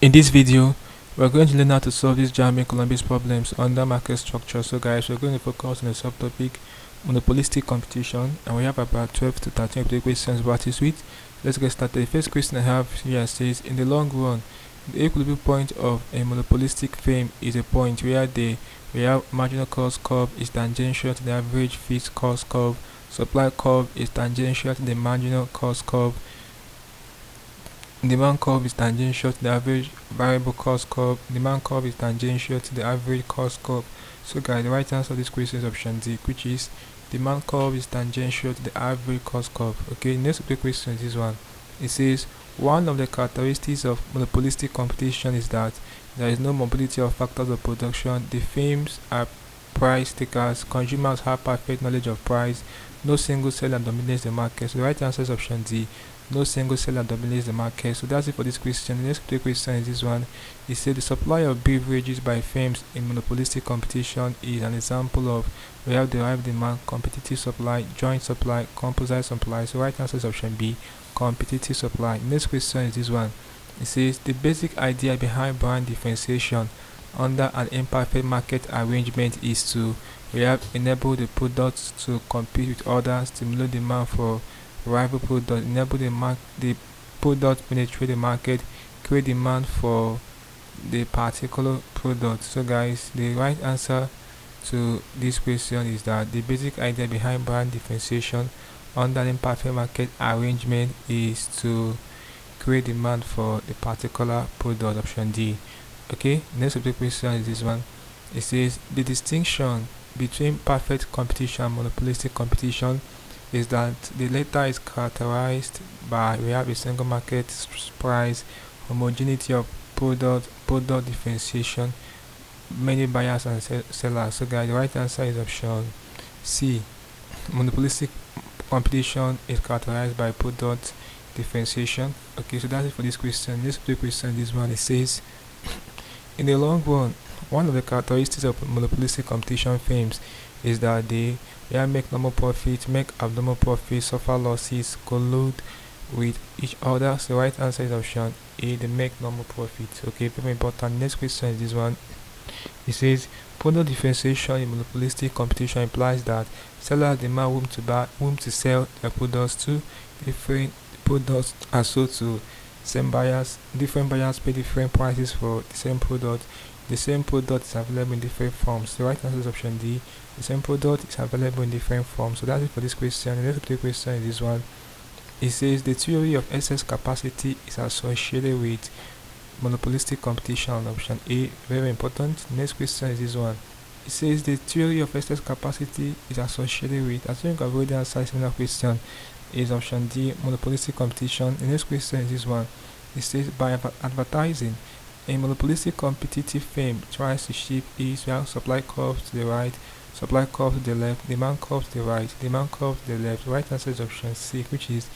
In this video, we're going to learn how to solve these JAMB Columbus problems under market structure. So guys, we're going to focus on the subtopic monopolistic competition, and we have about 12 to 13 questions to practice with. Let's get started. The first question I have here says, in the long run, the equilibrium point of a monopolistic firm is a point where the marginal cost curve is tangential to the average fixed cost curve, supply curve is tangential to the marginal cost curve, demand curve is tangential to the average variable cost curve, demand curve is tangential to the average cost curve. So guys, the right answer to this question is option D, which is demand curve is tangential to the average cost curve. Okay, next question is this one. It says, one of the characteristics of monopolistic competition is that there is no mobility of factors of production. The firms are price takers, consumers have perfect knowledge of price, no single seller dominates the market. So the right answer is option D, no single seller dominates the market. So that's it for this question. The next question is this one. It said the supply of beverages by firms in monopolistic competition is an example of we have derived demand, competitive supply, joint supply, composite supply. So right answer is option B, competitive supply. Next question is this one. It says the basic idea behind brand differentiation under an imperfect market arrangement is to enable the products to compete with others, stimulate demand for rival product, enable the product penetrate the market, create demand for the particular product. So guys, the right answer to this question is that the basic idea behind brand differentiation under an imperfect market arrangement is to create demand for the particular product, option D. Okay, next question is this one. It says the distinction between perfect competition and monopolistic competition is that the latter is characterized by we have a single market price, homogeneity of product differentiation, many buyers and sellers. So guys, the right answer is option C. Monopolistic competition is characterized by product differentiation. Okay, so that's it for this question. This question, this one, it says, in the long run, one of the characteristics of monopolistic competition firms is that they make normal profit, make abnormal profit, suffer losses, collude with each other. So the right answer is option A, they make normal profit. Okay, very important. Next question is this one. It says product differentiation in monopolistic competition implies that sellers demand whom to sell their products to. Different products are sold to same buyers. Different buyers pay different prices for the same product. The same product is available in different forms. The right answer is option D. The same product is available in different forms. So that's it for this question. The next question is this one. It says the theory of excess capacity is associated with monopolistic competition, option A. Very important. Next question is this one. It says the theory of excess capacity is associated with, I think I've already answered similar question, is option D, monopolistic competition. The next question is this one. It says by advertising, a monopolistic competitive firm tries to shift its supply curve to the right, supply curve to the left, demand curve to the right, demand curve to the left. The right answer is option C, which is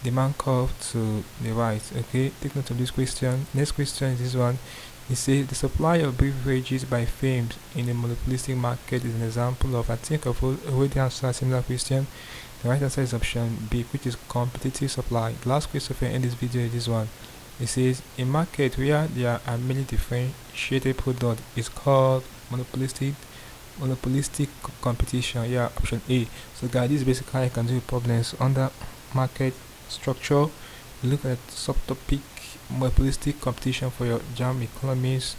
demand curve to the right. Okay, take note of this question. Next question is this one. It says the supply of beverages by firms in the monopolistic market is an example of, I think I've already answered a similar question. The right answer is option B, which is competitive supply. The last question for in this video is this one. It says a market where there are many differentiated products is called monopolistic competition. Yeah, option A. So guys, this is basically how you can do problems under market structure. Look at subtopic monopolistic competition for your JAMB economies.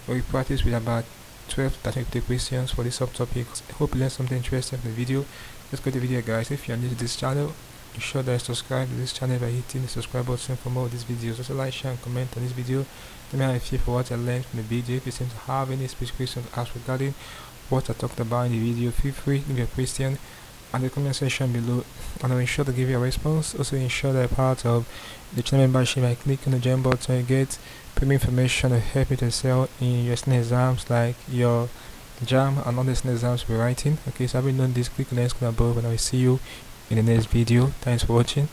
We practice with about 12 to 13 questions for this subtopic. I hope you learned something interesting from the video. Let's go to the video, guys. If you are new to this channel, ensure that you subscribe to this channel by hitting the subscribe button for more of these videos. Also like, share and comment on this video. Let me know if you for what I learned from the video. If you seem to have any specific questions to ask regarding what I talked about in the video, feel free to leave your question in the comment section below, and I'll ensure to give you a response. Also ensure that you're part of the channel membership by clicking the JAMB button. You get premium information to help you to excel in your exams like your JAMB and other exams we're writing. Okay, so having done this, click on the screen above and I will see you in the next video. Thanks for watching.